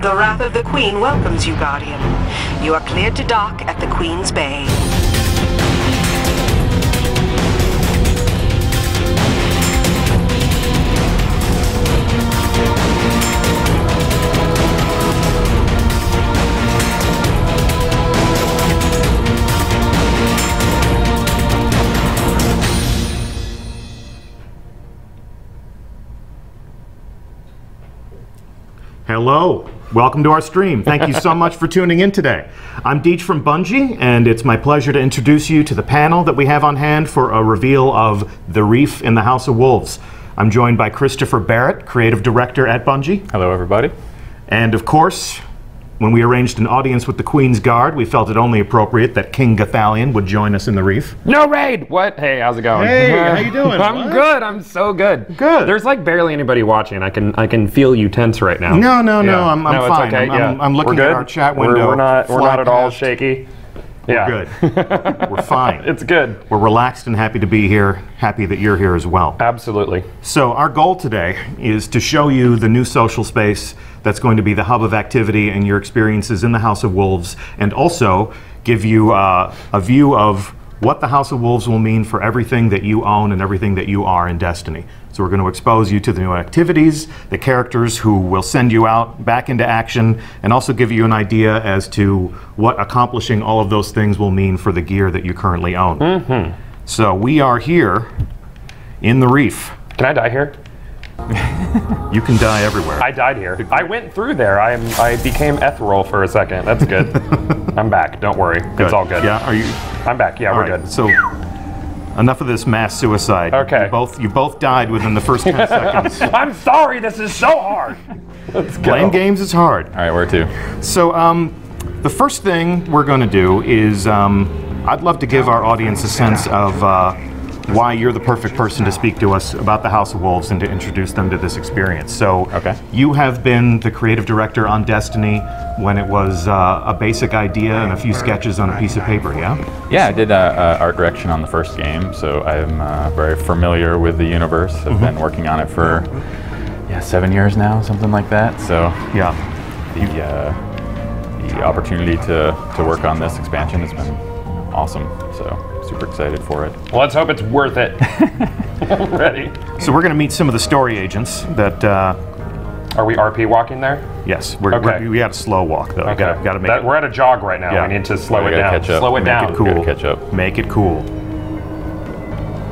The Wrath of the Queen welcomes you, Guardian. You are cleared to dock at the Queen's Bay. Hello, welcome to our stream. Thank you so much for tuning in today. I'm Deech from Bungie, and it's my pleasure to introduce you to the panel that we have on hand for a reveal of The Reef in the House of Wolves. I'm joined by Christopher Barrett, Creative Director at Bungie. Hello, everybody. And of course, when we arranged an audience with the Queen's Guard, we felt it only appropriate that King Gathalion would join us in the Reef. No raid! What? Hey, how's it going? Hey, how you doing? I'm good. I'm so good. Good. There's like barely anybody watching. I can feel you tense right now. No, Yeah. I'm No, fine. It's okay. I'm looking at our chat window. We're not at all past. shaky. We're good. We're fine. It's good. We're relaxed and happy to be here. Happy that you're here as well. Absolutely. So our goal today is to show you the new social space that's going to be the hub of activity and your experiences in the House of Wolves, and also give you a view of what the House of Wolves will mean for everything that you own and everything that you are in Destiny. So we're going to expose you to the new activities, the characters who will send you out back into action, and also give you an idea as to what accomplishing all of those things will mean for the gear that you currently own. Mm-hmm. So we are here in the Reef. Can I die here? You can die everywhere. I died here. I went through there. I became ethereal for a second. That's good. I'm back. Don't worry. Good. It's all good. Yeah. Are you? I'm back. Yeah, we're good. So enough of this mass suicide. Okay. You both died within the first 10 seconds. I'm sorry. This is so hard. Let's go. Playing games is hard. All right, where to? So the first thing we're going to do is I'd love to give our audience a sense of why you're the perfect person to speak to us about the House of Wolves and to introduce them to this experience. So you have been the creative director on Destiny when it was a basic idea and a few sketches on a piece of paper, yeah? Yeah, I did art direction on the first game, so I'm very familiar with the universe. I've been working on it for 7 years now, something like that. So yeah, the opportunity to work on this expansion has been awesome. So super excited for it. Well, let's hope it's worth it. I'm ready. So we're going to meet some of the story agents that... Are we RP walking there? Yes, we got a slow walk though. Okay. Got to make it. We're at a jog right now. Yeah. We need to slow it gotta down. catch up. Slow it Make down. it cool. Gotta catch up. Make it cool.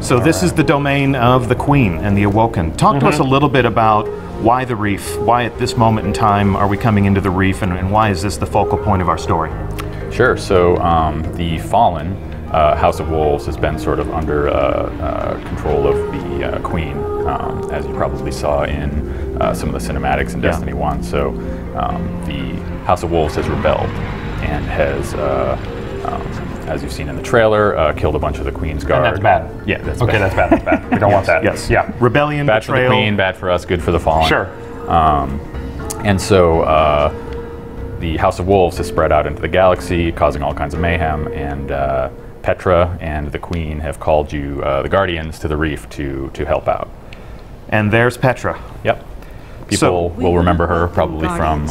So this is the domain of the Queen and the Awoken. Talk to us a little bit about why the Reef. Why at this moment in time are we coming into the Reef, and why is this the focal point of our story? Sure. So the Fallen House of Wolves has been sort of under control of the Queen, as you probably saw in some of the cinematics in Destiny 1. So the House of Wolves has rebelled and has, as you've seen in the trailer, killed a bunch of the Queen's Guard. And that's bad. Yeah, that's okay, bad. that's bad. That's bad. We don't want that. Yes. Yeah. Rebellion, bad betrayal. for the Queen, bad for us, good for the Fallen. Sure. And so the House of Wolves has spread out into the galaxy, causing all kinds of mayhem, and Petra and the Queen have called you, the Guardians, to the Reef to help out. And there's Petra. Yep. People will remember her probably from,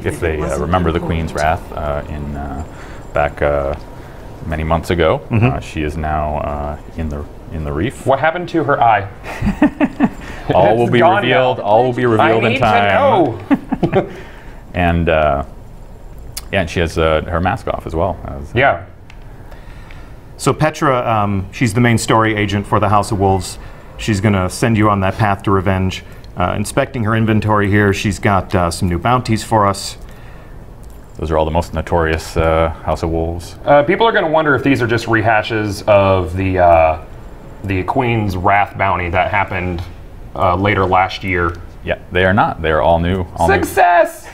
if they remember the Queen's Wrath in back many months ago. She is now in the Reef. What happened to her eye? All will be revealed. Now. All will be revealed in time. To know. And and she has her mask off as well. Yeah. So Petra, she's the main story agent for the House of Wolves. She's going to send you on that path to revenge. Inspecting her inventory here, she's got some new bounties for us. Those are all the most notorious House of Wolves. People are going to wonder if these are just rehashes of the Queen's Wrath bounty that happened later last year. Yeah, they are not. They are all new. Success!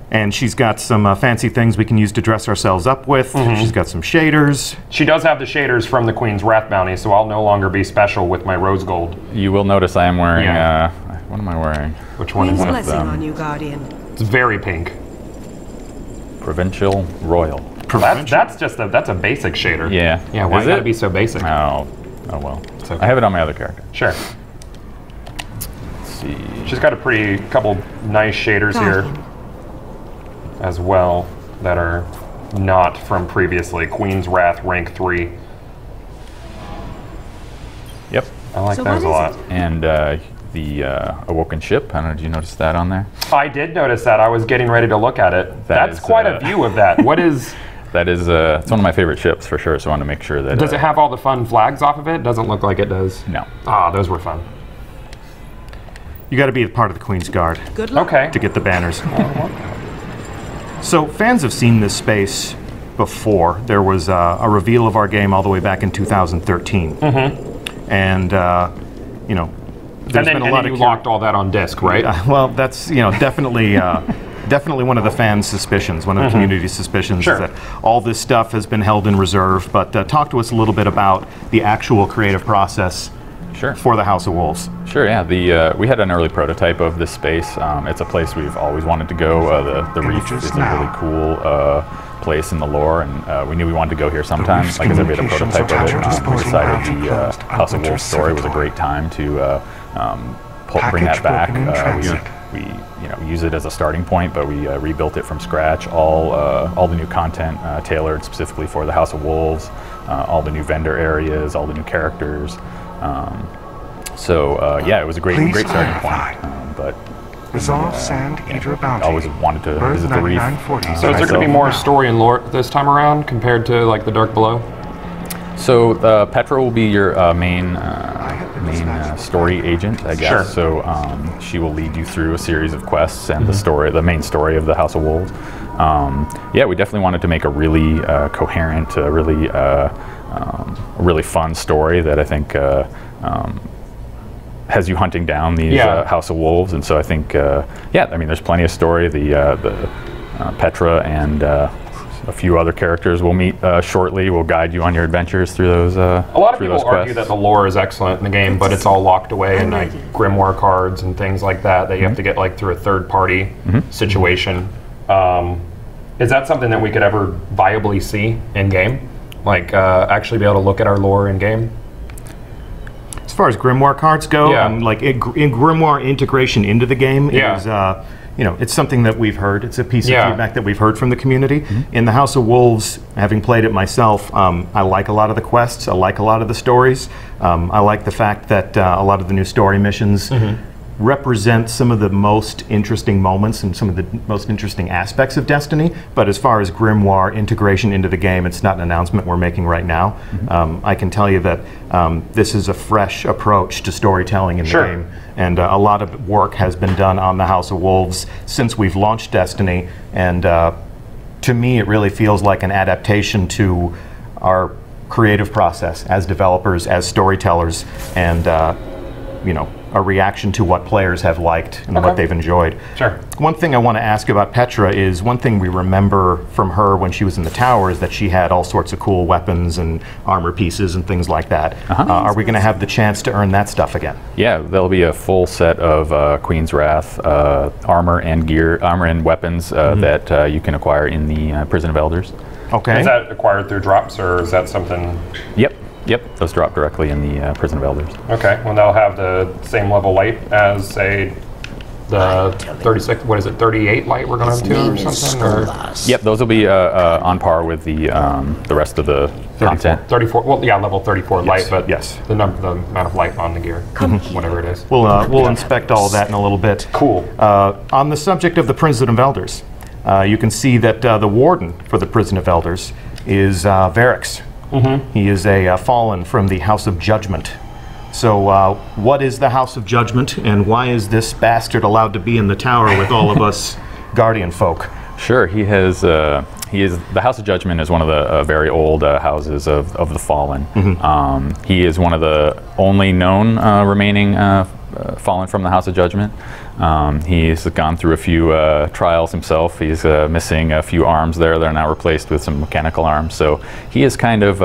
And she's got some fancy things we can use to dress ourselves up with. She's got some shaders. She does have the shaders from the Queen's Wrath bounty, so I'll no longer be special with my rose gold. You will notice I am wearing, what am I wearing? Which one is Queen's it? blessing on you, Guardian. It's very pink. Provincial Royal. That's a basic shader. Yeah. Yeah, why Is gotta it? be so basic? Oh well. okay. I have it on my other character. Sure. see. She's got a couple nice shaders here as well that are not from previously. Queen's Wrath rank 3. Yep. I like those a lot. And the Awoken Ship, I don't know, did you notice that on there? I did notice that. I was getting ready to look at it. That's quite a view of that. What is... That is, it's one of my favorite ships for sure, so I want to make sure that... Does it have all the fun flags off of it? Doesn't look like it does. No. Ah, those were fun. You got to be a part of the Queen's Guard. Good luck. Okay. To get the banners. So fans have seen this space before. There was a reveal of our game all the way back in 2013. And, you know, there's been a lot of... you locked all that on disc, right? Well, that's, you know, definitely... definitely one of the fans' suspicions, one of the community's suspicions, is that all this stuff has been held in reserve. But talk to us a little bit about the actual creative process for the House of Wolves. Sure, yeah. We had an early prototype of this space. It's a place we've always wanted to go. The Reef is a really cool place in the lore, and we knew we wanted to go here sometime. Like I said, we had a prototype of it. We decided the House of Wolves story was a great time to bring that back. We use it as a starting point, but we rebuilt it from scratch. All the new content tailored specifically for the House of Wolves, all the new vendor areas, all the new characters. Yeah, it was a great starting point. But Resolve Sand Eater Bounty. I always wanted to visit the Reef. So is there going to be more story and lore this time around compared to like the Dark Below? So Petra will be your main story agent, I guess. So she will lead you through a series of quests and the main story of the House of Wolves. Yeah, we definitely wanted to make a really coherent, really fun story that I think has you hunting down these House of Wolves. And so I think, yeah, I mean, there's plenty of story. The Petra and a few other characters we'll meet shortly. We'll guide you on your adventures through those. A lot of people argue that the lore is excellent in the game, but it's all locked away in like grimoire cards and things like that that you have to get like through a third-party situation. Is that something that we could ever viably see in game? Like actually be able to look at our lore in game? As far as grimoire cards go, like in grimoire integration into the game is. You know, it's something that we've heard. It's a piece of feedback that we've heard from the community. In the House of Wolves, having played it myself, I like a lot of the quests. I like a lot of the stories. I like the fact that a lot of the new story missions represent some of the most interesting moments and some of the most interesting aspects of Destiny. But as far as grimoire integration into the game, it's not an announcement we're making right now. I can tell you that this is a fresh approach to storytelling in the game. And a lot of work has been done on the House of Wolves since we've launched Destiny. And to me, it really feels like an adaptation to our creative process as developers, as storytellers, and you know, a reaction to what players have liked and what they've enjoyed. One thing I want to ask about Petra is one thing we remember from her when she was in the tower is that she had all sorts of cool weapons and armor pieces and things like that. Are we going to have the chance to earn that stuff again? Yeah, there'll be a full set of Queen's Wrath armor and weapons that you can acquire in the Prison of Elders. Is that acquired through drops, or is that something? Yep, those drop directly in the Prison of Elders. Okay, well they'll have the same level light as, say, the 36, what is it, 38 light we're going to have to or something? Or? Yep, those will be on par with the rest of the content. 34, well, yeah, level 34 light, but the amount of light on the gear, whatever it is. We'll inspect all of that in a little bit. Cool. On the subject of the Prison of Elders, you can see that the warden for the Prison of Elders is Varix. He is a fallen from the House of Judgment. So what is the House of Judgment, and why is this bastard allowed to be in the tower with all of us Guardian folk? Sure, he is the House of Judgment is one of the very old houses of the Fallen. He is one of the only known remaining Fallen from the House of Judgment. He's gone through a few trials himself. He's missing a few arms there. They're now replaced with some mechanical arms. So he has kind of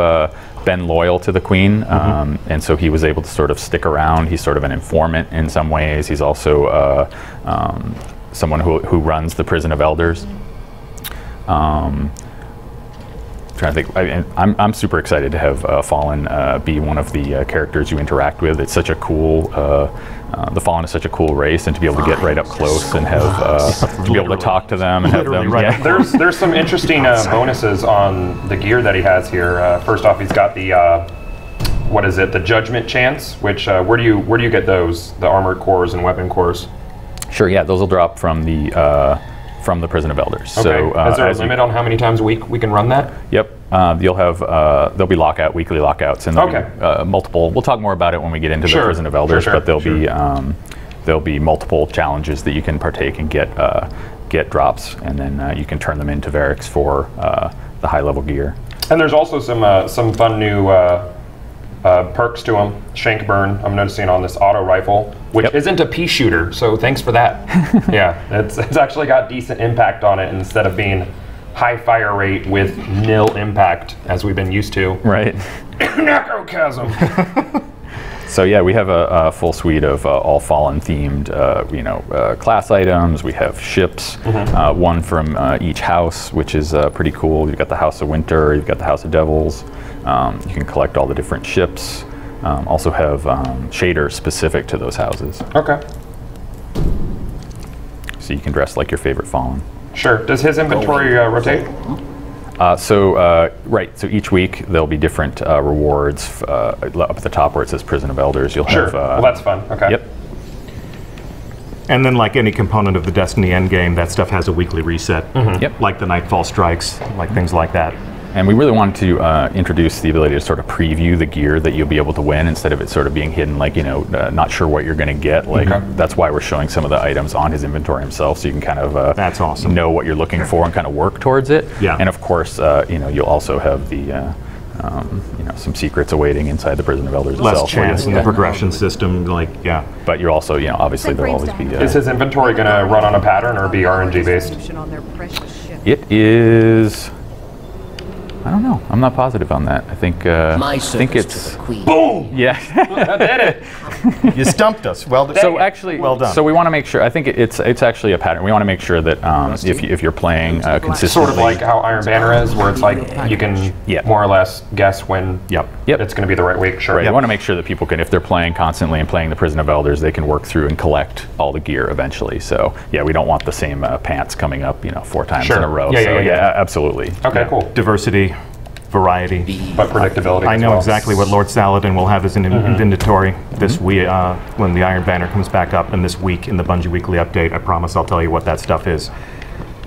been loyal to the Queen, and so he was able to sort of stick around. He's sort of an informant in some ways. He's also someone who runs the Prison of Elders. trying to think. I'm super excited to have Fallen be one of the characters you interact with. It's such a cool. The Fallen is such a cool race, and to be able to get right up close and have to be able to talk to them and have them. Right. Yeah. There's some interesting bonuses on the gear that he has here. First off, he's got the what is it? The Judgment Chance. Which where do you get those? The armored cores and weapon cores. Sure. Yeah, those will drop from the Prison of Elders. Okay. So, is there a limit on how many times a week we can run that? Yep. You'll have there'll be weekly lockouts, and there'll be, multiple. We'll talk more about it when we get into the Prison of Elders, but there'll be multiple challenges that you can partake and get drops, and then you can turn them into Variks for the high level gear. And there's also some fun new perks to them. Shank burn. I'm noticing on this auto rifle, which isn't a pea shooter, so thanks for that. Yeah, it's actually got decent impact on it instead of being high fire rate with nil impact, as we've been used to. Right. Necrochasm. So yeah, we have a full suite of all Fallen themed, class items. We have ships, one from each house, which is pretty cool. You've got the House of Winter, you've got the House of Devils. You can collect all the different ships. Also have shaders specific to those houses. Okay. So you can dress like your favorite Fallen. Sure. Does his inventory rotate? So each week there'll be different rewards up at the top where it says Prison of Elders. You'll have. Well, that's fun. Okay. Yep. And then, like any component of the Destiny endgame, that stuff has a weekly reset. Yep. Like the Nightfall strikes, like things like that. And we really wanted to introduce the ability to sort of preview the gear that you'll be able to win instead of it sort of being hidden, like, not sure what you're going to get. Like, that's why we're showing some of the items on his inventory himself, so you can kind of that's awesome. know what you're looking for and kind of work towards it. Yeah. And of course, you'll also have the some secrets awaiting inside the Prison of Elders Less itself. chance in the progression system, But you're also, obviously there'll always be. Is his inventory going to run on a pattern or be RNG based? It is. I don't know. I'm not positive on that. I think it's Boom! Yeah. I did it. You stumped us. Well done. So actually, well done. So we want to make sure. I think it's actually a pattern. We want to make sure that if you're playing consistently, Sort of like how Iron Banner is, where it's like you can more or less guess when it's going to be the right week. Sure. Right. We want to make sure that people can, if they're playing constantly and playing the Prison of Elders, they can work through and collect all the gear eventually. So yeah, we don't want the same pants coming up 4 times in a row. Yeah, absolutely. Okay, cool. Diversity, variety, but predictability. I know exactly what Lord Saladin will have as an inventory this week when the Iron Banner comes back up, and this week in the Bungie Weekly Update. I promise I'll tell you what that stuff is.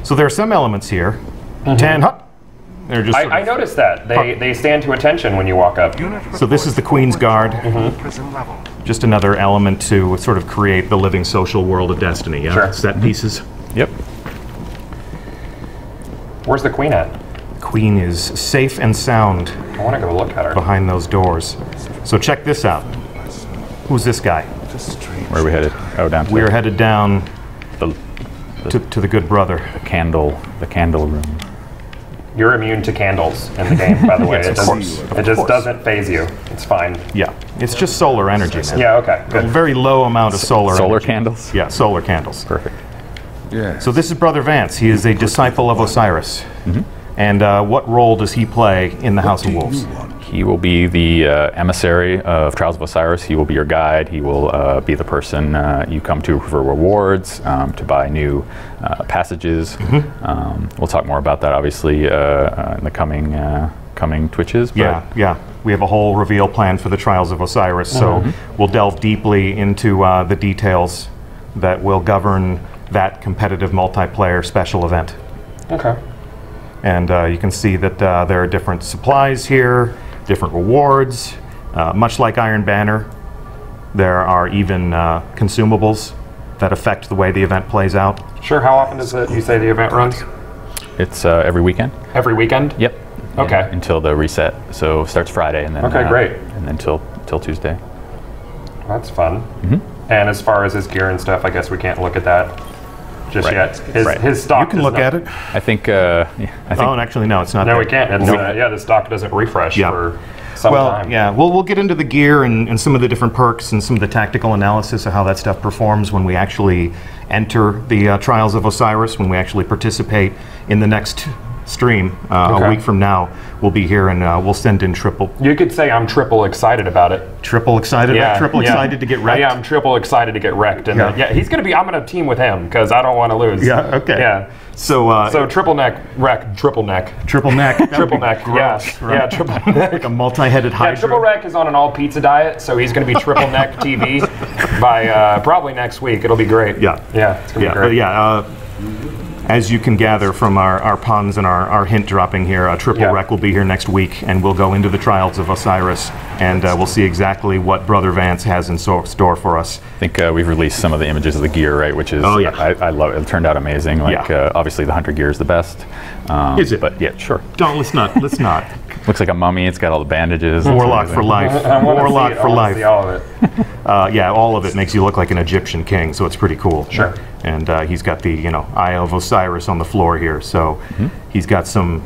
So there are some elements here. 10. They're just. I noticed that they stand to attention when you walk up. So this is the Queen's Guard. Just another element to sort of create the living social world of Destiny. Yeah. Sure. Set pieces. Yep. Where's the Queen at? Queen is safe and sound I want to go look at her. behind those doors. So check this out. Who's this guy? Where are we headed? Oh, down to We are headed down to the good brother. the candle room. You're immune to candles in the game, by the way. Yes, It just doesn't phase you. It's fine. Yeah, it's just solar energy, man. Yeah, okay, A good. very low amount of solar energy. Candles? Yeah, solar candles. Perfect. So this is Brother Vance. He is a disciple of Osiris. And what role does he play in the House of Wolves? He will be the emissary of Trials of Osiris. He will be your guide. He will be the person you come to for rewards, to buy new passages. We'll talk more about that, obviously, in the coming Twitches. But Yeah. We have a whole reveal plan for the Trials of Osiris, so we'll delve deeply into the details that will govern that competitive multiplayer special event. Okay. And you can see that there are different supplies here, different rewards. Much like Iron Banner, there are even consumables that affect the way the event plays out. Sure, how often does you say the event runs? It's every weekend. Every weekend? Yep. Okay. Yeah, until the reset. So it starts Friday and then great. And then till Tuesday. That's fun. And as far as his gear and stuff, I guess we can't look at that just yet. His stock. You can look at it. I think. Oh, and actually, no, it's not. No, there. we can't. It's, the stock doesn't refresh for some time. Yeah. We'll get into the gear and some of the different perks and some of the tactical analysis of how that stuff performs when we actually enter the Trials of Osiris, when we actually participate in the next stream, a week from now, we'll be here and we'll send in triple. You could say I'm triple excited about it. Triple excited? Yeah, triple excited to get wrecked? Yeah, I'm triple excited to get wrecked. And he's going to be, I'm going to team with him because I don't want to lose. Yeah, okay. Yeah. So triple neck wreck, triple neck. Triple neck. Triple neck, gross, yeah. right? Yeah, triple neck. Like a multi-headed hydra. Yeah, triple wreck is on an all pizza diet, so he's going to be triple neck TV by probably next week. It'll be great. Yeah. Yeah, it's going to be great. But yeah, as you can gather from our puns and our hint dropping here, Triple Wreck will be here next week, and we'll go into the Trials of Osiris, and we'll see exactly what Brother Vance has in store for us. I think we've released some of the images of the gear, right? Which is, I love it. It turned out amazing. Like, obviously the hunter gear is the best. Is it? But yeah, sure. Let's not. Looks like a mummy. It's got all the bandages. Warlock for life. Warlock for life. All of it. Yeah, all of it makes you look like an Egyptian king, so it's pretty cool. Sure. And he's got the Eye of Osiris on the floor here, so he's got some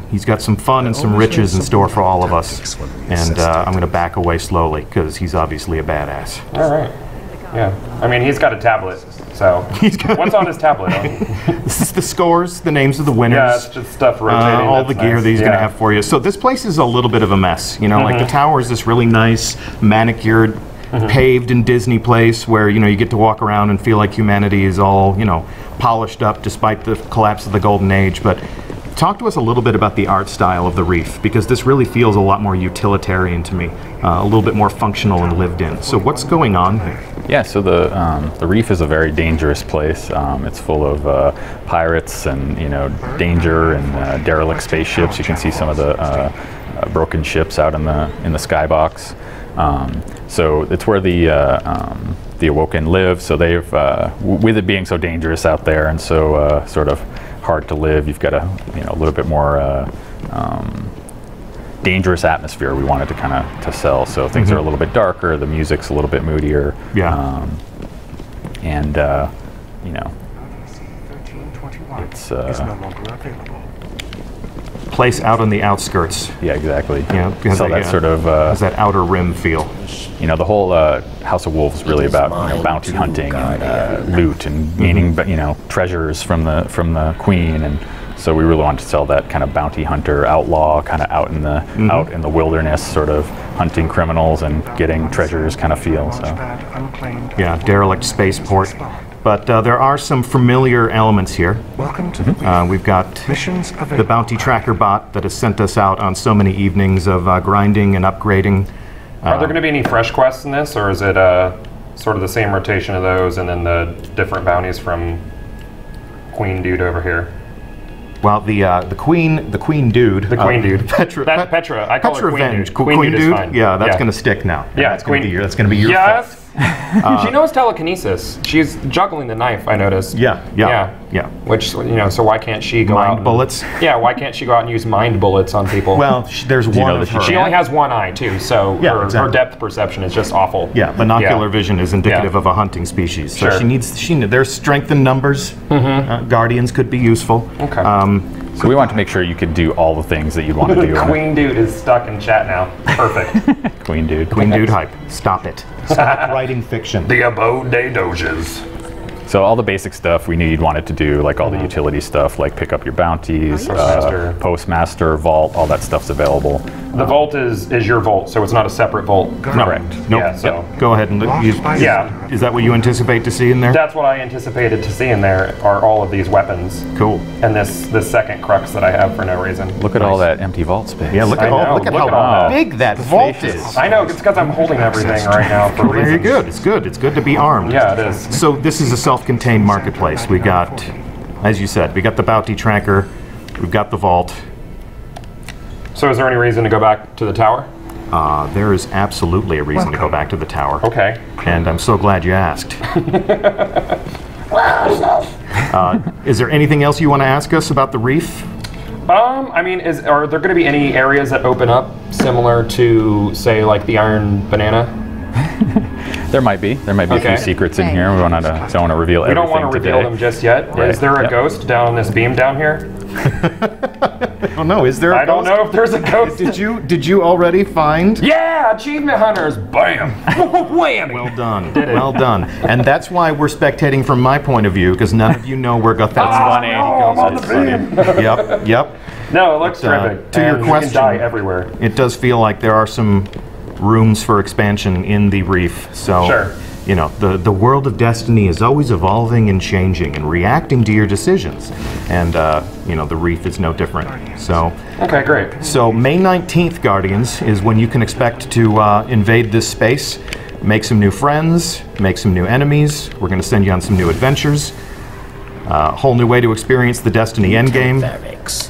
fun and some riches in store for all of us. And I'm going to back away slowly because he's obviously a badass. All right. Yeah. I mean, he's got a tablet. So what's on his tablet? This is the scores, the names of the winners. Yeah, it's just stuff rotating. All the gear that he's going to have for you. So this place is a little bit of a mess. Like the tower is this really nice, manicured, paved in Disney place where you get to walk around and feel like humanity is all polished up despite the collapse of the golden age. But talk to us a little bit about the art style of the Reef, because this really feels a lot more utilitarian to me, a little bit more functional and lived in. So what's going on here? Yeah, so the Reef is a very dangerous place. It's full of pirates and danger and derelict spaceships. You can see some of the broken ships out in the skybox. So it's where the Awoken live. So they've, with it being so dangerous out there and so sort of hard to live, you've got a little bit more dangerous atmosphere we wanted to kind of to sell. So things are a little bit darker. The music's a little bit moodier. Yeah. And it's no longer available. Place out on the outskirts. Yeah, exactly. So that sort of has that outer rim feel. The whole House of Wolves is really about bounty hunting and loot and gaining treasures from the queen, and so we really wanted to sell that kind of bounty hunter outlaw kind of out in the wilderness, sort of hunting criminals and getting treasures kind of feel. So yeah, derelict spaceport. But there are some familiar elements here. Welcome to the we've got the bounty tracker bot that has sent us out on so many evenings of grinding and upgrading. Are there going to be any fresh quests in this, or is it sort of the same rotation of those and then the different bounties from Queen Dude over here? Well, the queen dude. The queen dude. Petra. I call her Queen Dude. Queen Dude. Is fine. Yeah, that's going to stick now. Yeah, that's going to be your fault. She knows telekinesis. She's juggling the knife, I noticed. Yeah. Which, so why can't she go out? Mind bullets? Yeah, why can't she go out and use mind bullets on people? Well, there's one of her. She only has one eye, too, so her depth perception is just awful. Yeah, binocular vision is indicative of a hunting species. So there's strength in numbers. Guardians could be useful. Okay. So we want to make sure you could do all the things that you'd want to do. Queen Dude is stuck in chat now. Perfect. Queen Dude. Queen Dude hype. Stop it. Stop writing fiction. The abode des doges. So all the basic stuff we knew you'd wanted to do, like all the utility stuff, like pick up your bounties, postmaster, vault, all that stuff's available. The vault is your vault, so it's not a separate vault. No. Correct. Nope. Yeah, so. Go ahead and is that what you anticipate to see in there? That's what I anticipated to see in there are all of these weapons. Cool. And this second crux that I have for no reason. Look at all that empty vault space. Yeah, look at how big that vault is. I know, it's because I'm holding everything right now for reasons. Very good. It's good. It's good to be armed. Yeah, it is. So this is a self-contained marketplace. We got, as you said, we got the bounty tracker, we've got the vault. So is there any reason to go back to the tower? There is absolutely a reason to go back to the tower. Okay. And I'm so glad you asked. Is there anything else you want to ask us about the reef? I mean, are there going to be any areas that open up similar to, say, like the Iron Banana? There might be. There might be a few secrets in here. We don't want to reveal everything. We don't want to reveal them just yet. Right. Is there a ghost down on this beam down here? Oh no, is there a I don't ghost? know if there's a ghost. Did you already find? Yeah, achievement hunters. Bam. Whammy. Well done. Well done. And that's why we're spectating from my point of view, because none of you know where Gothet's funny. I'm on the beam. Yep. No, it looks terrific. To your And question, you can die everywhere. It does feel like there are some rooms for expansion in the Reef. So, Sure. you know, the world of Destiny is always evolving and changing and reacting to your decisions. And, you know, the Reef is no different. So, Okay, great. so May 19th, Guardians, is when you can expect to invade this space, make some new friends, make some new enemies. We're going to send you on some new adventures. A whole new way to experience the Destiny endgame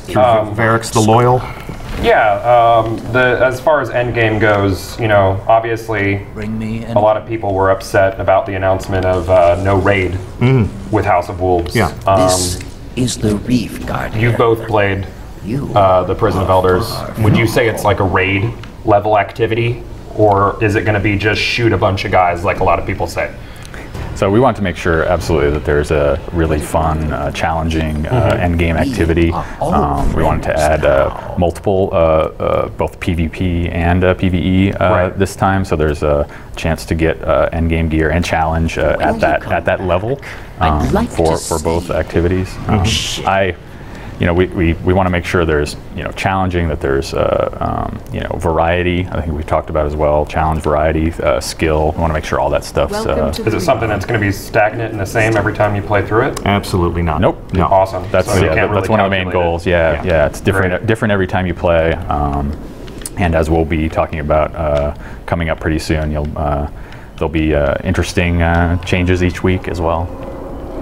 through Varix the Loyal. Yeah, as far as endgame goes, you know, obviously a lot of people were upset about the announcement of no raid with House of Wolves. Yeah. This is the Reef Guardian. You've both played You the Prison of Elders. Would you say it's like a raid level activity, or is it going to be just shoot a bunch of guys like a lot of people say? So we want to make sure absolutely that there's a really fun, challenging end game activity. We wanted to add multiple, both PvP and PvE this time. So there's a chance to get end game gear and challenge at that level for both activities. You know, we want to make sure there's, you know, challenging, that there's, you know, variety. I think we talked about as well, challenge, variety, skill. We want to make sure all that stuff's... Is it something that's going to be stagnant and the same every time you play through it? Absolutely not. Nope. No. Awesome. That's, So you can't that's really one of the main calculate it. goals. Yeah, it's different every time you play. And as we'll be talking about coming up pretty soon, there'll be interesting changes each week as well.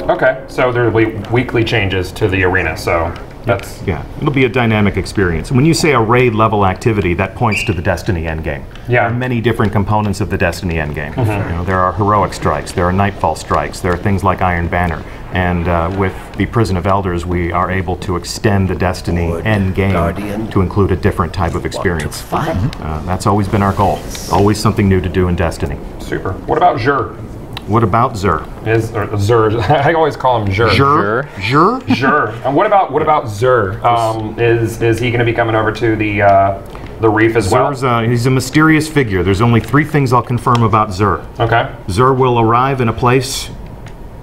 Okay, so there will be weekly changes to the arena, so that's... Yeah, it'll be a dynamic experience. When you say a raid level activity, that points to the Destiny endgame. Yeah. There are many different components of the Destiny endgame. You know, there are heroic strikes, there are nightfall strikes, there are things like Iron Banner. And with the Prison of Elders, we are able to extend the Destiny endgame to include a different type of experience. That's always been our goal. Always something new to do in Destiny. Super. What about Xur? What about Xur? Xur. I always call him Xur. Xur? Xur. And what about Xur? Is he going to be coming over to the Reef as well? Xur's he's a mysterious figure. There's only 3 things I'll confirm about Xur. Okay. Xur will arrive in a place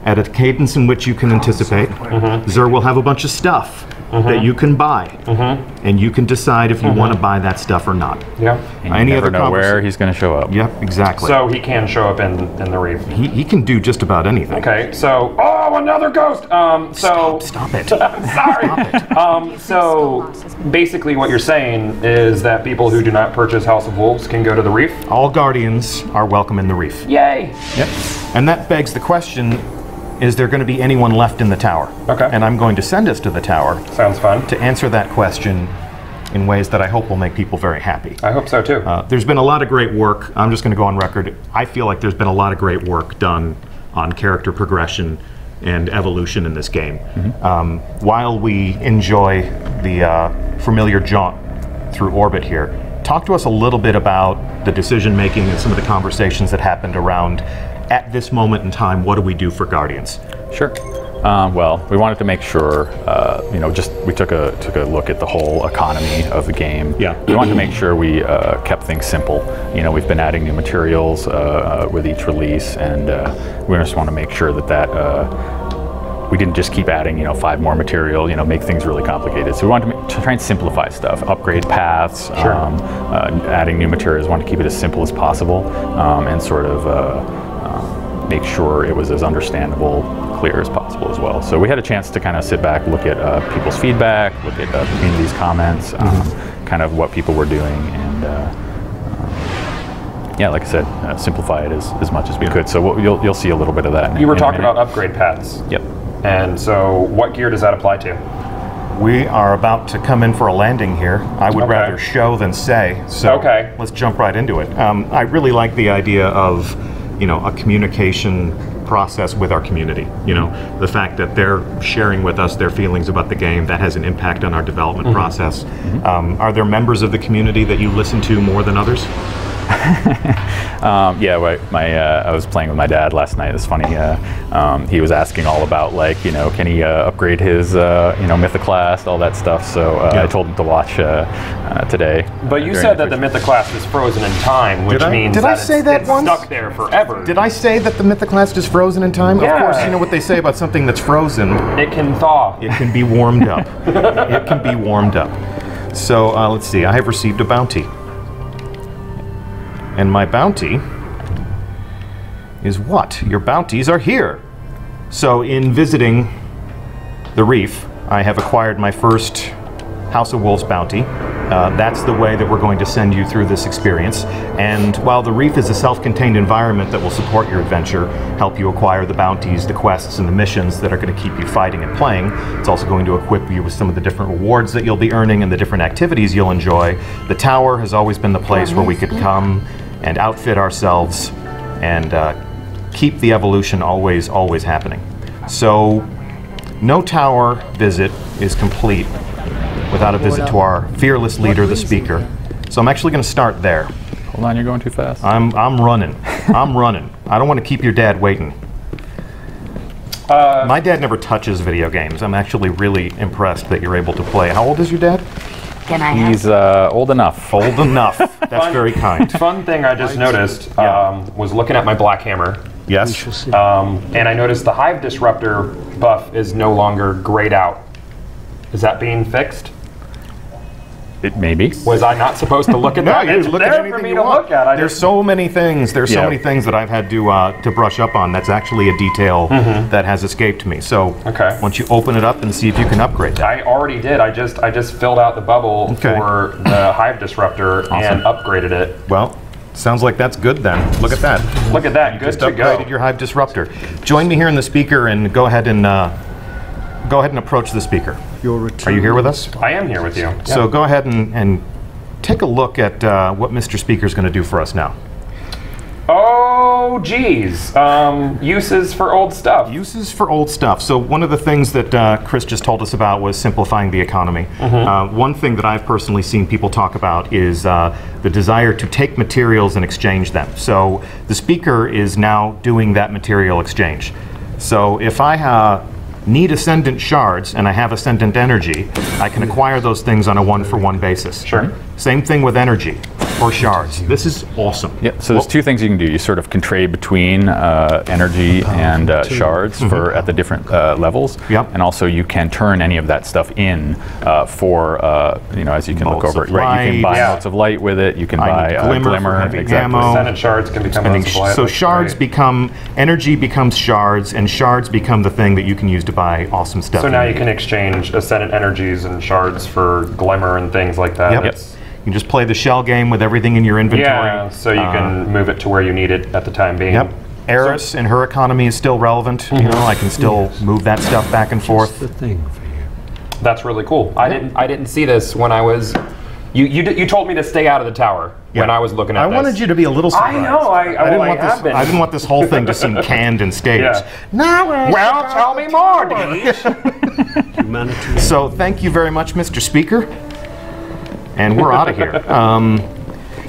at a cadence in which you can anticipate. Xur will have a bunch of stuff that you can buy, and you can decide if you want to buy that stuff or not. Yeah. And you never know where he's going to show up. Yep, exactly. So he can show up in the Reef. He can do just about anything. Okay, so another ghost. Stop it. I'm sorry. So basically, what you're saying is that people who do not purchase House of Wolves can go to the Reef. All Guardians are welcome in the Reef. Yay! Yep. And that begs the question: is there going to be anyone left in the tower? Okay. And I'm going to send us to the tower Sounds fun. to answer that question in ways that I hope will make people very happy. I hope so too. There's been a lot of great work. I'm just going to go on record. I feel like there's been a lot of great work done on character progression and evolution in this game. While we enjoy the familiar jaunt through orbit here, talk to us a little bit about the decision making and some of the conversations that happened around, at this moment in time, what do we do for Guardians? Sure. Well, we wanted to make sure, you know, we took a look at the whole economy of the game. Yeah. We wanted to make sure we kept things simple. You know, we've been adding new materials with each release, and we just want to make sure that we didn't just keep adding, you know, 5 more material, you know, make things really complicated. So we wanted to try and simplify stuff, upgrade paths, adding new materials. We wanted to keep it as simple as possible, and sort of make sure it was as understandable, clear as possible as well. So we had a chance to kind of sit back, look at people's feedback, look at the community's comments, kind of what people were doing, and yeah, like I said, simplify it as much as we could. So you'll see a little bit of that. You were talking about upgrade paths. Yep. And so what gear does that apply to? We are about to come in for a landing here. I would rather show than say, so let's jump right into it. I really like the idea of, you know, a communication process with our community. You know, the fact that they're sharing with us their feelings about the game, that has an impact on our development process. Are there members of the community that you listen to more than others? Yeah, I was playing with my dad last night. It's funny. He was asking all about, like, you know, can he upgrade his, you know, Mythoclast, all that stuff. So I told him to watch today. But you said that the Mythoclast is frozen in time, which means Did I say that it's once? stuck there forever. Did I say that the Mythoclast is frozen in time? Yeah. Of course, you know what they say about something that's frozen. It can thaw. It can be warmed up. It can be warmed up. So let's see. I have received a bounty. And my bounty is what? Your bounties are here. So in visiting the reef, I have acquired my first House of Wolves bounty. That's the way that we're going to send you through this experience. And while the reef is a self-contained environment that will support your adventure, help you acquire the bounties, the quests, and the missions that are going to keep you fighting and playing, it's also going to equip you with some of the different rewards that you'll be earning and the different activities you'll enjoy. The tower has always been the place where we could come and outfit ourselves and keep the evolution always happening. So no tower visit is complete without a visit to our fearless leader, the speaker. So I'm actually going to start there. Hold on, you're going too fast. I'm running. I'm running. I don't want to keep your dad waiting. My dad never touches video games. I'm actually really impressed that you're able to play. How old is your dad? Can I have? He's old enough. Old enough. That's very kind. Fun thing I just noticed was looking at my Black Hammer. Yes. And I noticed the Hive Disruptor buff is no longer grayed out. Is that being fixed? It maybe. Was I not supposed to look at that? No, you It's look at there anything for me you to want. look at. There's so many things. There's so Yeah. many things that I've had to brush up on. That's actually a detail that has escaped me. So Okay. once you open it up and see if you can upgrade that. I already did. I just filled out the bubble Okay. for the Hive Disruptor and upgraded it. Well, sounds like that's good then. Look at that. Look at that. Good Just to go. upgraded your Hive Disruptor. Join me here in the speaker and go ahead and approach the speaker. Are you here with us? I am here with you. So go ahead and take a look at what Mr. Speaker is going to do for us now. Oh, geez. Uses for old stuff. Uses for old stuff. So one of the things that Chris just told us about was simplifying the economy. One thing that I've personally seen people talk about is the desire to take materials and exchange them. So the speaker is now doing that material exchange. So if I need Ascendant shards and I have Ascendant energy, I can acquire those things on a one-for-one basis. Sure. Same thing with energy or shards. This is awesome. Yeah, so there's two things you can do. You sort of can trade between energy and shards for at the different levels. Yep. And also you can turn any of that stuff in for, you know, as you can look Bolts over of it. Right, you can light. buy Yeah. motes of light with it. You can I buy need glimmer for heavy exactly. ammo. Ascendant shards can become those light. So That's shards great. become, energy becomes shards, and shards become the thing that you can use to buy awesome stuff. So now you can exchange Ascendant energies and shards for glimmer and things like that. Yep. It's- You can just play the shell game with everything in your inventory. Yeah, so you can move it to where you need it at the time being. Yep. Eris and her economy is still relevant. You know, I can still move that stuff back and forth. The thing for you. That's really cool. I didn't see this when I was. You told me to stay out of the tower when I was looking at I this. wanted you to be a little surprised. I know. I didn't want this whole thing to seem canned and staged. Yeah. Well, tell me more, Deej. Humanity. So thank you very much, Mr. Speaker. And we're out of here.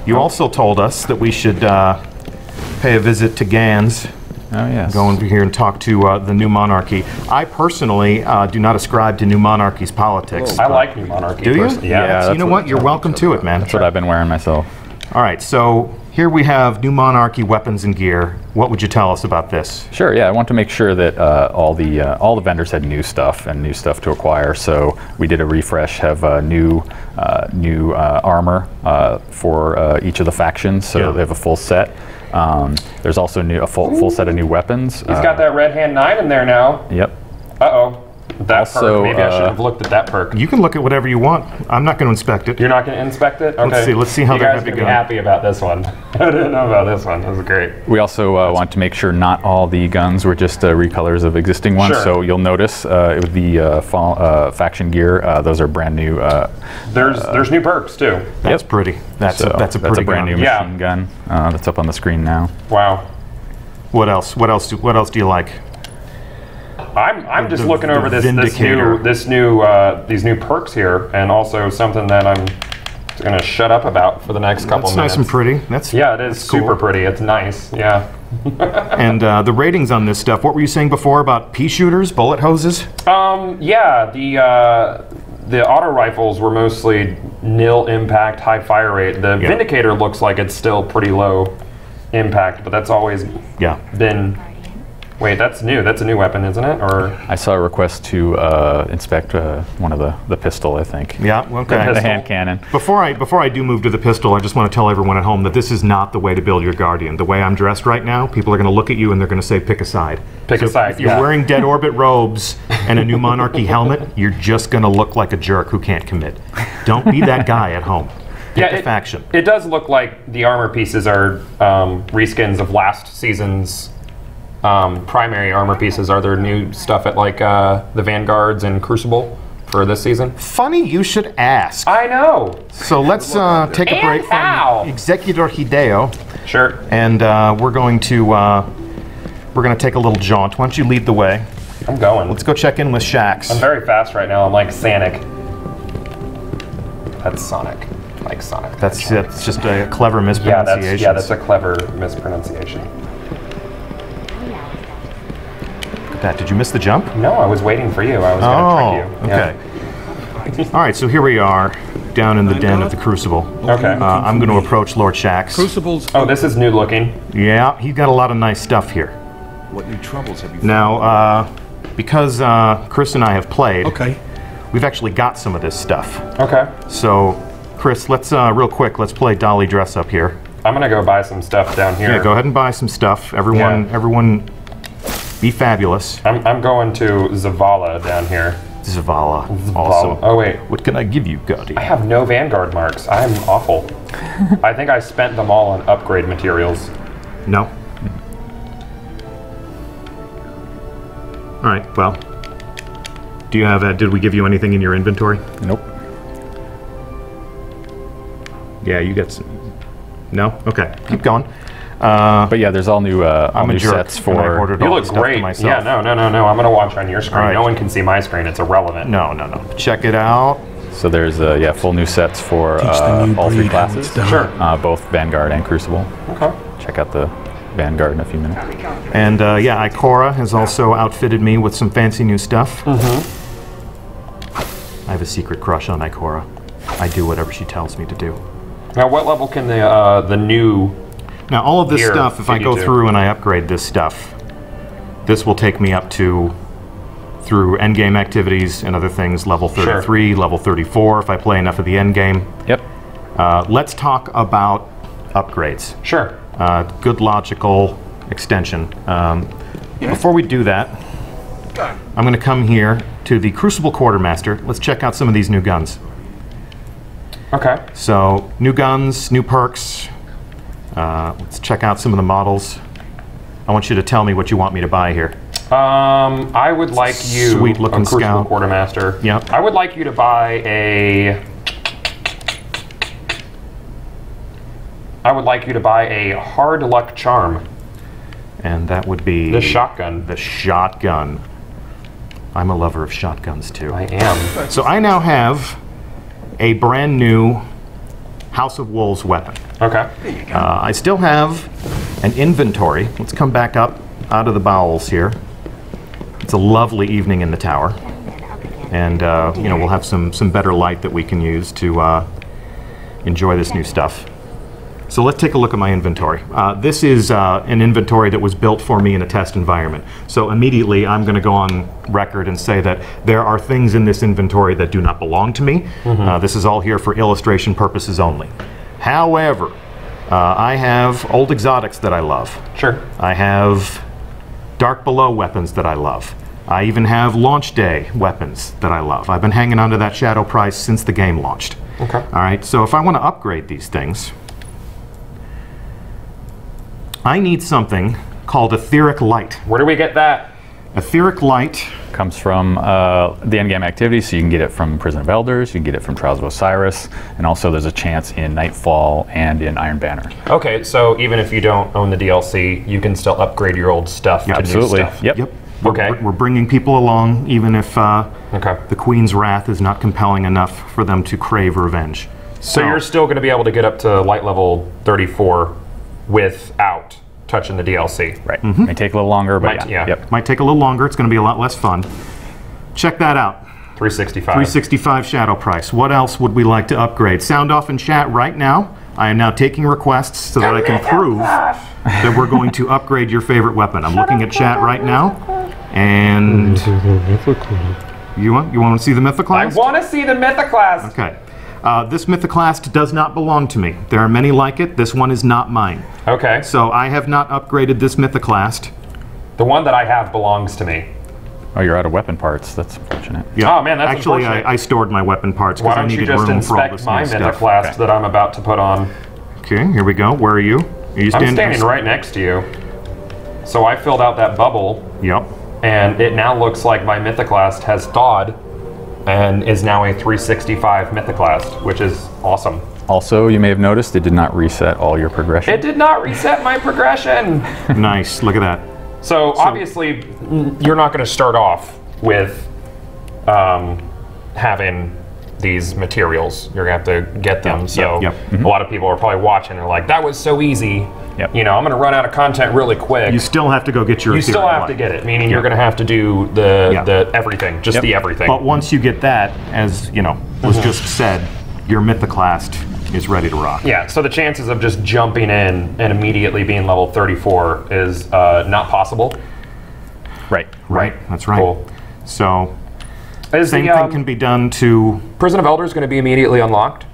You also told us that we should pay a visit to Gans. Oh, yes. Go over here and talk to the New Monarchy. I personally do not ascribe to New Monarchy's politics. I like New Monarchy. Do you? personally. Yeah, Yeah. So you that's know what? You're welcome to it, man. That's what I've been wearing myself. All right, so here we have New Monarchy weapons and gear. What would you tell us about this? Sure. Yeah, I want to make sure that all the vendors had new stuff and new stuff to acquire. So we did a refresh, have new armor for each of the factions. So Yeah. they have a full set. There's also a full set of new weapons. He's got that red hand 9 in there now. Yep. Uh-oh. That Also, perk. Maybe I should have looked at that perk. You can look at whatever you want. I'm not going to inspect it. You're not going to inspect it? Okay. Let's see how you they're guys heavy can be gun. happy about this one. I didn't know about this one. This was great. We also want to make sure not all the guns were just recolors of existing ones. Sure. So you'll notice with the faction gear, those are brand new. There's new perks too. That's pretty. That's a pretty brand new gun. Yeah. machine gun that's up on the screen now. Wow. What else? What else do you like? I'm just The- looking the over these Vindicator. new perks here, and also something that I'm it's gonna shut up about for the next couple That's minutes. nice and pretty. That's Yeah, it is that's cool. super pretty. It's nice. Yeah. And the ratings on this stuff. What were you saying before about pea shooters, bullet hoses? Yeah, the auto rifles were mostly nil impact, high fire rate. The Vindicator looks like it's still pretty low impact, but that's always been. Wait, that's new. That's a new weapon, isn't it? Or I saw a request to inspect one of the pistol, I think. Yeah, okay. The hand cannon. Before I do move to the pistol, I just want to tell everyone at home that this is not the way to build your Guardian. The way I'm dressed right now, people are going to look at you and they're going to say, pick a side. Pick a side, If you're wearing Dead Orbit robes and a New Monarchy helmet, you're just going to look like a jerk who can't commit. Don't be that guy at home. Pick a faction. It does look like the armor pieces are reskins of last season's primary armor pieces. Are there new stuff at like the Vanguards and Crucible for this season? Funny you should ask. I know. So let's take a break from Executor Hideo. Sure. And we're going to take a little jaunt. Why don't you lead the way? I'm going. Let's go check in with Shax. I'm very fast right now. I'm like Sonic. That's Sonic. Like Sonic. That's just a clever mispronunciation. Yeah, that's a clever mispronunciation. Look at that. Did you miss the jump? No, I was waiting for you. I was going to trick you. Okay. All right, so here we are, down in the den of the Crucible. Okay. I'm going to approach Lord Shax. Crucibles. Oh, this is new looking. Yeah, he's got a lot of nice stuff here. What new troubles have you Now, because Chris and I have played, Okay. we've actually got some of this stuff. Okay. So, Chris, let's real quick, let's play Dolly Dress Up here. I'm gonna go buy some stuff down here. Yeah, go ahead and buy some stuff. Everyone, be fabulous. I'm going to Zavala down here. Zavala. Awesome. Oh wait, What can I give you, Guardian? I have no Vanguard marks. I'm awful. I think I spent them all on upgrade materials. No. All right. Well, do you have? Did we give you anything in your inventory? Nope. Yeah, you got some. No. Okay. Keep going. But yeah, there's all new I'm a new jerk, sets and I for. ordered You all look the stuff great. for myself. Yeah, no. I'm gonna watch on your screen. All right. No one can see my screen. It's irrelevant. No. Check it out. So there's full new sets for the new all three breed how classes. it's done. Sure. Both Vanguard and Crucible. Okay. Check out the Vanguard in a few minutes. And yeah, Ikora has also outfitted me with some fancy new stuff. I have a secret crush on Ikora. I do whatever she tells me to do. Now, what level can the new? Now, all of this Here, stuff, if I go 52. through and I upgrade this stuff, this will take me up to, through endgame activities and other things, level 33, level 34, if I play enough of the endgame. Yep. Let's talk about upgrades. Sure. Good logical extension. Before we do that, I'm going to come here to the Crucible Quartermaster. Let's check out some of these new guns. Okay. So, new guns, new perks. Let's check out some of the models. I want you to tell me what you want me to buy here. I would like you, Sweet-looking Crucible scout. Quartermaster. Yep. I would like you to buy a. I would like you to buy a Hard Luck Charm. And that would be... The shotgun. The shotgun. I'm a lover of shotguns, too. I am. So I now have a brand new House of Wolves weapon. Okay. I still have an inventory. Let's come back up out of the bowels here. It's a lovely evening in the tower. And, you know, we'll have some better light that we can use to enjoy this new stuff. So let's take a look at my inventory. This is an inventory that was built for me in a test environment. So immediately I'm going to go on record and say that there are things in this inventory that do not belong to me. This is all here for illustration purposes only. However, I have old exotics that I love. Sure. I have Dark Below weapons that I love. I even have Launch Day weapons that I love. I've been hanging on to that Shadow price since the game launched. Okay. All right, so if I want to upgrade these things, I need something called Etheric Light. Where do we get that? Etheric Light. Comes from the endgame activity, so you can get it from Prison of Elders, you can get it from Trials of Osiris, and also there's a chance in Nightfall and in Iron Banner. Okay, so even if you don't own the DLC, you can still upgrade your old stuff to Absolutely. new stuff. Yep. Okay. We're bringing people along, even if Okay. the Queen's wrath is not compelling enough for them to crave revenge. So you're still going to be able to get up to light level 34 without touching the DLC. Right. May take a little longer, but yeah. Yep. Might take a little longer. It's going to be a lot less fun. Check that out. 365. 365 shadow price. What else would we like to upgrade? Sound off in chat right now. I am now taking requests so that I can prove that we're going to upgrade your favorite weapon. I'm looking at chat right now, and you want to see the Mythoclast? I want to see the Mythoclast. Okay. This Mythoclast does not belong to me. There are many like it. This one is not mine. Okay. So I have not upgraded this Mythoclast. The one that I have belongs to me. Oh, you're out of weapon parts. That's unfortunate. Yeah. Oh man, that's actually unfortunate. I stored my weapon parts Why because I don't you needed just room for all inspect this my new stuff. Mythoclast that I'm about to put on? Okay, here we go. Where are you? Are you I'm standing right next to you. So I filled out that bubble, Yep. and it now looks like my Mythoclast has thawed and is now a 365 Mythoclast, which is awesome. Also, you may have noticed it did not reset all your progression. It did not reset my progression. Nice. Look at that. So obviously, you're not going to start off with having these materials. You're going to have to get them. So a lot of people are probably watching. They're like, "That was so easy." Yep. You know, I'm going to run out of content really quick. You still have to go get your You still ethereal have to light. get it, meaning you're going to have to do the everything, just the everything. But once you get that, as you know, was just said, your Mythoclast is ready to rock. Yeah, so the chances of just jumping in and immediately being level 34 is not possible. Right. Right. That's right. Cool. So Is same the thing can be done to Prison of Elders going to be immediately unlocked?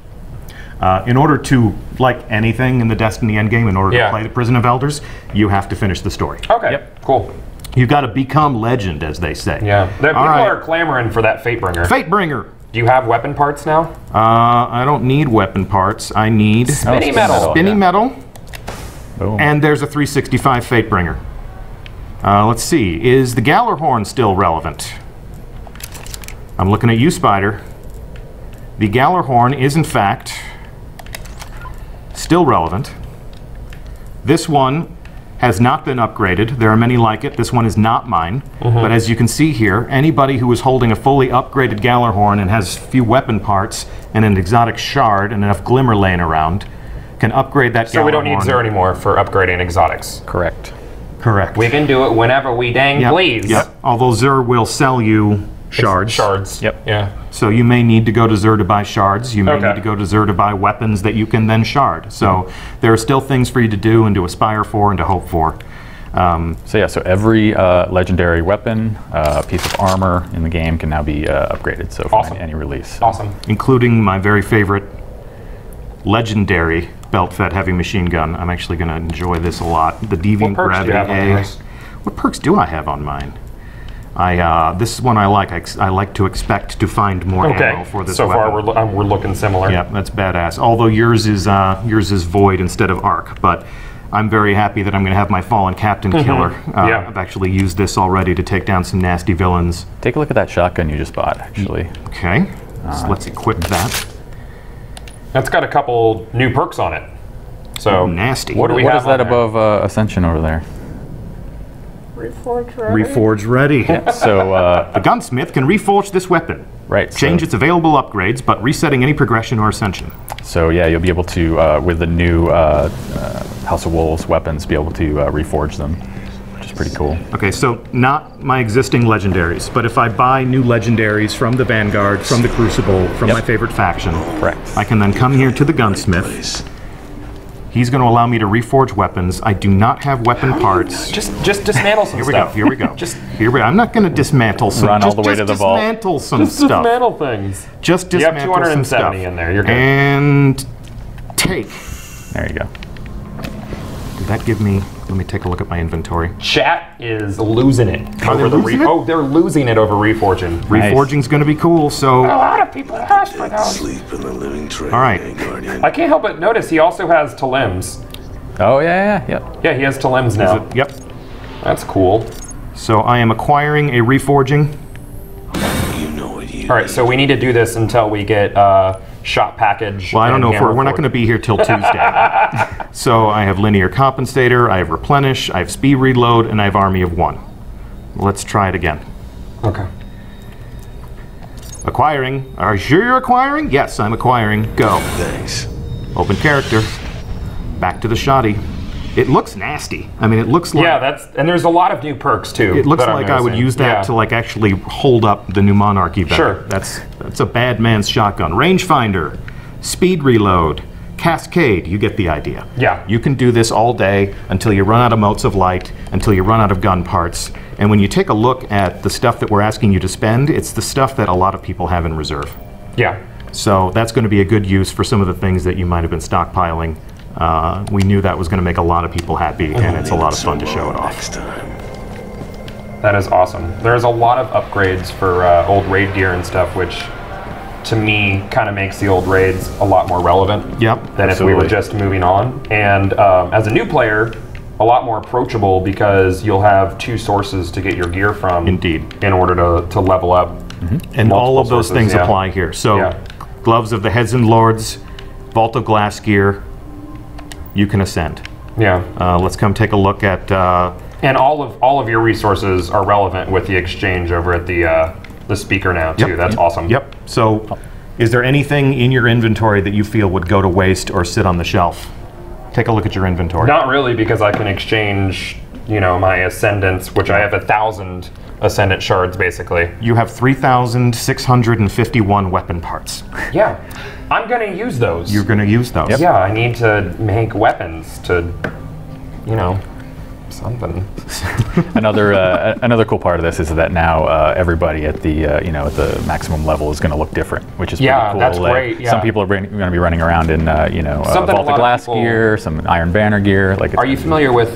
in order to, like anything in the Destiny endgame, in order to Yeah. play the Prison of Elders, you have to finish the story. Okay, cool. You've got to become legend, as they say. Yeah, people right. are clamoring for that Fatebringer. Fatebringer. Do you have weapon parts now? I don't need weapon parts. I need Spinny metal. spinny metal, Boom. and there's a 365 Fatebringer. Let's see. Is the Gallarhorn still relevant? I'm looking at you, Spider. The Gallarhorn is, in fact, still relevant. This one has not been upgraded. There are many like it. This one is not mine. But as you can see here, anybody who is holding a fully upgraded Gallarhorn and has a few weapon parts and an exotic shard and enough glimmer laying around can upgrade that Gallarhorn. So we don't need Xur anymore for upgrading exotics. Correct. Correct. We can do it whenever we dang please. Yep. Although Xur will sell you shards. Shards. Yep. Yeah. So you may need to go to Xur to buy shards. You may Okay. need to go to Xur to buy weapons that you can then shard. So there are still things for you to do and to aspire for and to hope for. So yeah, so every legendary weapon, piece of armor in the game can now be upgraded. So for Awesome. any release. Awesome. Including my very favorite legendary belt-fed heavy machine gun. I'm actually going to enjoy this a lot. The Deviant What perks do you Gravity have on A. yours? What perks do I have on mine? This is one I like. I like to expect to find more ammo for this so weapon. far we're looking similar. Yeah, that's badass. Although yours is void instead of arc, but I'm very happy that I'm going to have my fallen captain killer. Yeah. I've actually used this already to take down some nasty villains. Take a look at that shotgun you just bought, actually. Okay, so let's equip that. That's got a couple new perks on it. So Nasty. What do we What have is that on there? above Ascension over there? Reforge ready. So, The gunsmith can reforge this weapon. right. Change its available upgrades, but resetting any progression or ascension. So yeah, you'll be able to, with the new House of Wolves weapons, be able to reforge them, which is pretty cool. Okay, so not my existing legendaries, but if I buy new legendaries from the Vanguard, from the Crucible, from my favorite faction, Correct. I can then come here to the gunsmith. He's going to allow me to reforge weapons. I do not have weapon parts. Just dismantle some Here we go. stuff. Here we go. Just Here we. I'm not going to dismantle some. Run all just, the way just to the vault. dismantle some Just stuff. dismantle things. Just You have dismantle some 270 stuff. in there. You're good. And take. There you go. Did that give me? Let me take a look at my inventory. Chat is losing it Are they over the losing it? Oh, they're losing it over reforging. Reforging's going to be cool. So, A lot of people asked for those. Sleep in the living train, all right. Guardian. I can't help but notice he also has Talims. Oh yeah. Yeah, he has Talims now. Yep. That's cool. So I am acquiring a reforging. You know what you All right, so we need to do this until we get shot package. Well, I don't and know if hammer we're not forge. going to be here till Tuesday. So I have linear compensator, I have replenish, I have speed reload, and I have army of one. Let's try it again. Okay. Acquiring. Are you sure you're acquiring? Yes, I'm acquiring. Go. Thanks. Open character. Back to the shoddy. It looks nasty. I mean, it looks like... Yeah, and there's a lot of new perks, too. It looks like I would use that to, like, actually hold up the new Monarchy better. Sure. That's a bad man's shotgun. Rangefinder. Speed reload. Cascade. You get the idea. Yeah. You can do this all day until you run out of motes of light, until you run out of gun parts. And when you take a look at the stuff that we're asking you to spend, it's the stuff that a lot of people have in reserve. Yeah. So that's going to be a good use for some of the things that you might have been stockpiling. We knew that was going to make a lot of people happy, and it's a lot of fun to show it off. Next time. That is awesome. There's a lot of upgrades for old raid gear and stuff, which to me kind of makes the old raids a lot more relevant than if we were just moving on. And as a new player, a lot more approachable because you'll have two sources to get your gear from. Indeed. In order to level up. And all of those things apply here. So, Gloves of the Heads and Lords, Vault of Glass gear, you can ascend. Yeah. Let's come take a look at... and all of your resources are relevant with the exchange over at the speaker now, too. That's awesome. Yep. So, is there anything in your inventory that you feel would go to waste or sit on the shelf? Take a look at your inventory. Not really, because I can exchange, my ascendants, which I have 1,000 ascendant shards, basically. You have 3,651 weapon parts. Yeah. I'm going to use those. You're going to use those. Yeah, I need to make weapons to, something. Another cool part of this is that now everybody at the at the maximum level is going to look different, which is pretty cool. That's great. Yeah. Some people are going to be running around in Vault of Glass gear, some Iron Banner gear. Are you familiar with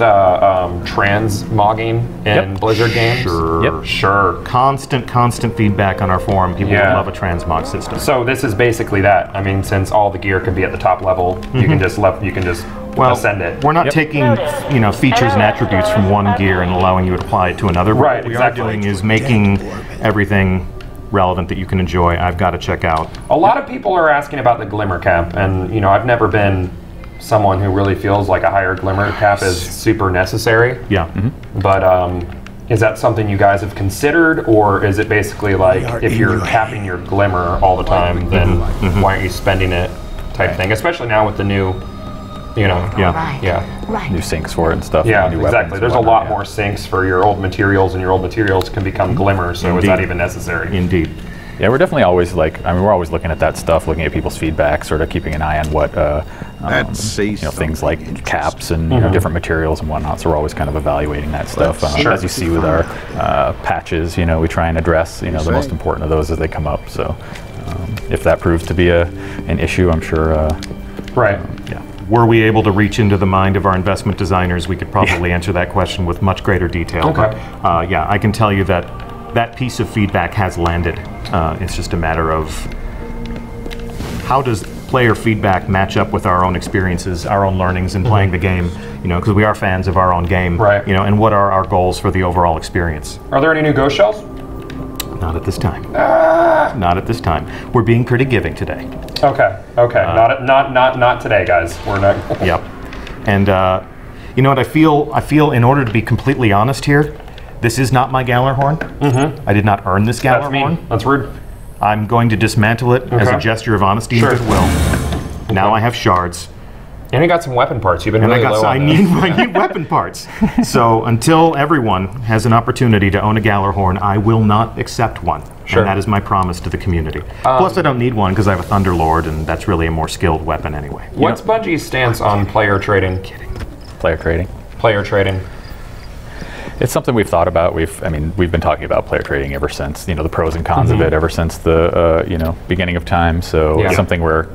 transmogging in Blizzard games? Sure. Constant feedback on our forum. People love a transmog system. So this is basically that. I mean, since all the gear can be at the top level, you can just ascend it. We're not taking features and attributes from one gear and allowing you to apply it to another. Right, what we are doing is making everything relevant that you can enjoy. I've got to check out. A lot of people are asking about the glimmer cap, and I've never been someone who really feels like a higher glimmer cap is super necessary. Yeah. But is that something you guys have considered, or is it basically like if you're capping your glimmer all the time, then why aren't you spending it type thing? Especially now with the new new sinks for it and stuff. Yeah, new exactly. There's a lot more sinks for your old materials, and your old materials can become glimmer, so is that even necessary? Indeed. Yeah, we're definitely always we're always looking at that stuff, looking at people's feedback, sort of keeping an eye on what things like caps and different materials and whatnot. So we're always kind of evaluating that stuff. As you see with our patches, we try and address the most important of those as they come up. So if that proves to be an issue, I'm sure. Were we able to reach into the mind of our investment designers, we could probably answer that question with much greater detail. Okay. But I can tell you that that piece of feedback has landed. It's just a matter of how does player feedback match up with our own experiences, our own learnings in playing the game, because we are fans of our own game, right? And what are our goals for the overall experience? Are there any new ghost shells? Not at this time. Not at this time. We're being pretty giving today. Okay. Not today, guys. We're not. Yep. And you know what I feel? I feel, in order to be completely honest here, this is not my Gallarhorn. I did not earn this Gallarhorn. That's rude. I'm going to dismantle it as a gesture of honesty and goodwill. Now I have shards. And you got some weapon parts. You've been really low on I need weapon parts. So until everyone has an opportunity to own a Gallarhorn, I will not accept one. Sure. And that is my promise to the community. Plus, I don't need one because I have a Thunderlord, and that's really a more skilled weapon anyway. What's Bungie's stance on player trading? Player trading. Player trading. It's something we've thought about. We've been talking about player trading ever since the pros and cons of it ever since the beginning of time. So it's something where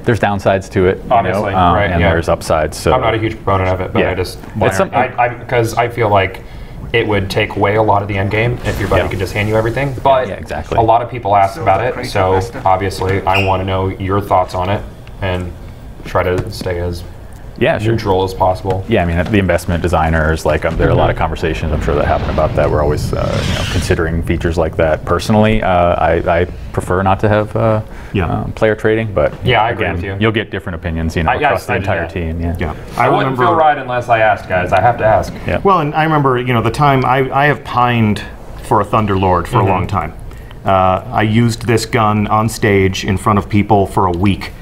there's downsides to it, obviously, right? And there's upsides. So I'm not a huge proponent of it, but I just because I feel like it would take away a lot of the end game if your buddy could just hand you everything. But exactly. A lot of people ask about it, so obviously I want to know your thoughts on it and try to stay as neutral as possible. Yeah, I mean, the investment designers, there are a lot of conversations I'm sure that happen about that. We're always considering features like that. Personally, I prefer not to have player trading, but I agree with you. You'll get different opinions across the entire team. I wouldn't feel right unless I asked, guys. I have to ask. Well, and I remember the time I have pined for a Thunderlord for a long time. I used this gun on stage in front of people for a week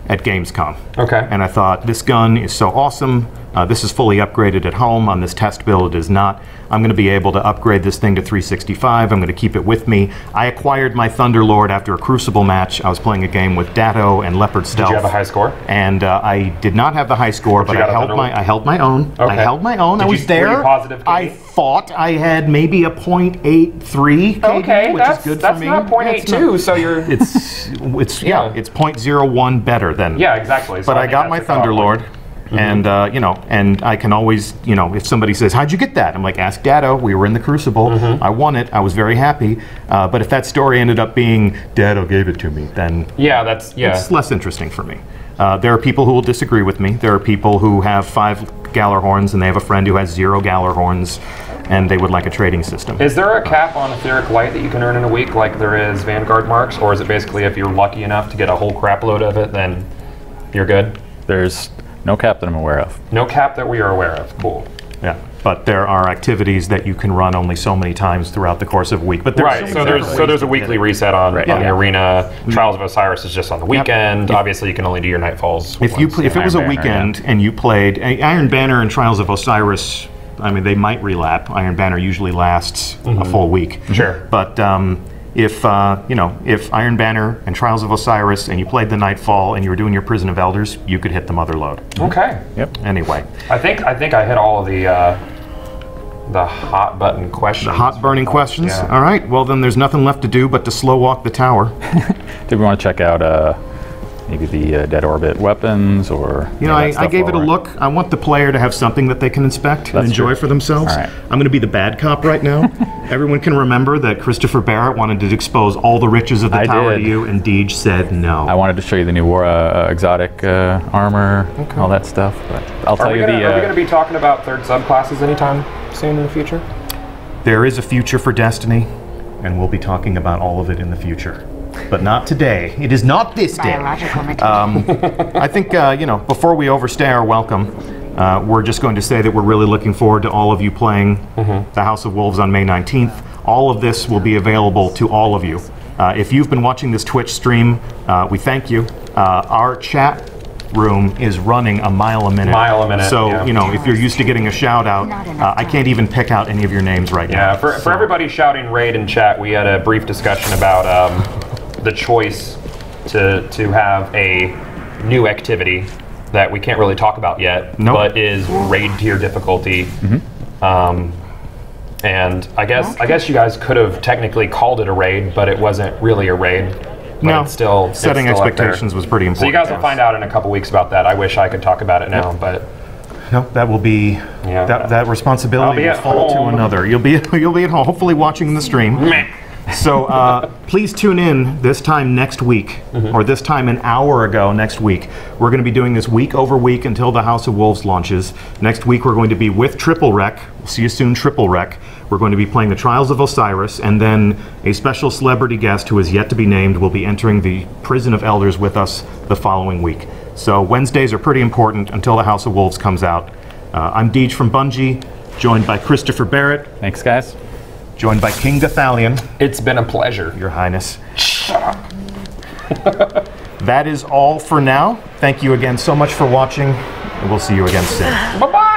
at Gamescom. Okay. And I thought, this gun is so awesome. This is fully upgraded at home. On this test build, it is not. I'm going to be able to upgrade this thing to 365. I'm going to keep it with me. I acquired my Thunderlord after a Crucible match. I was playing a game with Datto and Leopard Stealth. Did you have a high score? And I did not have the high score, but I held my own. Okay. I held my own. I was there. Were you positive, I thought I had maybe a .83 KD, okay, which is good for me. That's not .82, so you're... It's 0.01 better than... Yeah, exactly. So but I got my Thunderlord. And and I can always, if somebody says, "How'd you get that?" I'm like, "Ask Datto. We were in the Crucible. I won it. I was very happy." But if that story ended up being Datto gave it to me, then it's less interesting for me. There are people who will disagree with me. There are people who have 5 Gallarhorns and they have a friend who has 0 Gallarhorns, and they would like a trading system. Is there a cap on etheric light that you can earn in a week, like there is Vanguard marks, or is it basically if you're lucky enough to get a whole crap load of it, then you're good? There's no cap that I'm aware of. No cap that we are aware of. Cool. Yeah, but there are activities that you can run only so many times throughout the course of a week. But there's a weekly reset on the arena. Trials of Osiris is just on the weekend. Obviously, you can only do your Nightfalls. If it was a weekend and you played Iron Banner and Trials of Osiris, I mean, they might relap. Iron Banner usually lasts a full week. Sure. But if Iron Banner and Trials of Osiris and you played the Nightfall and you were doing your Prison of Elders, you could hit the Mother Load. Okay. Yep. Anyway. I think I hit all of the hot button questions. The hot burning questions? Yeah. All right. Well, then there's nothing left to do but to slow walk the tower. Did we want to check out maybe the dead orbit weapons or... I gave it a look. I want the player to have something that they can inspect and enjoy for themselves. All right. I'm going to be the bad cop right now. Everyone can remember that Christopher Barrett wanted to expose all the riches of the tower to you, and Deej said no. I wanted to show you the new exotic armor, all that stuff, but I'll tell you Are we going to be talking about third subclasses anytime soon in the future? There is a future for Destiny, and we'll be talking about all of it in the future. But not today. It is not this day. I think, before we overstay our welcome, we're just going to say that we're really looking forward to all of you playing the House of Wolves on May 19th. All of this will be available to all of you. If you've been watching this Twitch stream, we thank you. Our chat room is running a mile a minute. So, if you're used to getting a shout out, I can't even pick out any of your names right now. Yeah, for everybody shouting raid in chat, we had a brief discussion about the choice to have a new activity that we can't really talk about yet, but is raid tier difficulty. And I guess you guys could have technically called it a raid, but it wasn't really a raid. But it's still setting expectations was pretty important. So you guys will find out in a couple weeks about that. I wish I could talk about it now, but no, that will be that responsibility will fall to another. You'll be at home, hopefully watching the stream. So please tune in this time next week, or this time an hour ago next week. We're going to be doing this week over week until the House of Wolves launches. Next week we're going to be with Triple Rec. We'll see you soon, Triple Rec. We're going to be playing the Trials of Osiris, and then a special celebrity guest who is yet to be named will be entering the Prison of Elders with us the following week. So Wednesdays are pretty important until the House of Wolves comes out. I'm Deej from Bungie, joined by Christopher Barrett. Thanks, guys. Joined by King Gathalion. It's been a pleasure. Your Highness. Shut up. That is all for now. Thank you again so much for watching, and we'll see you again soon. Bye-bye.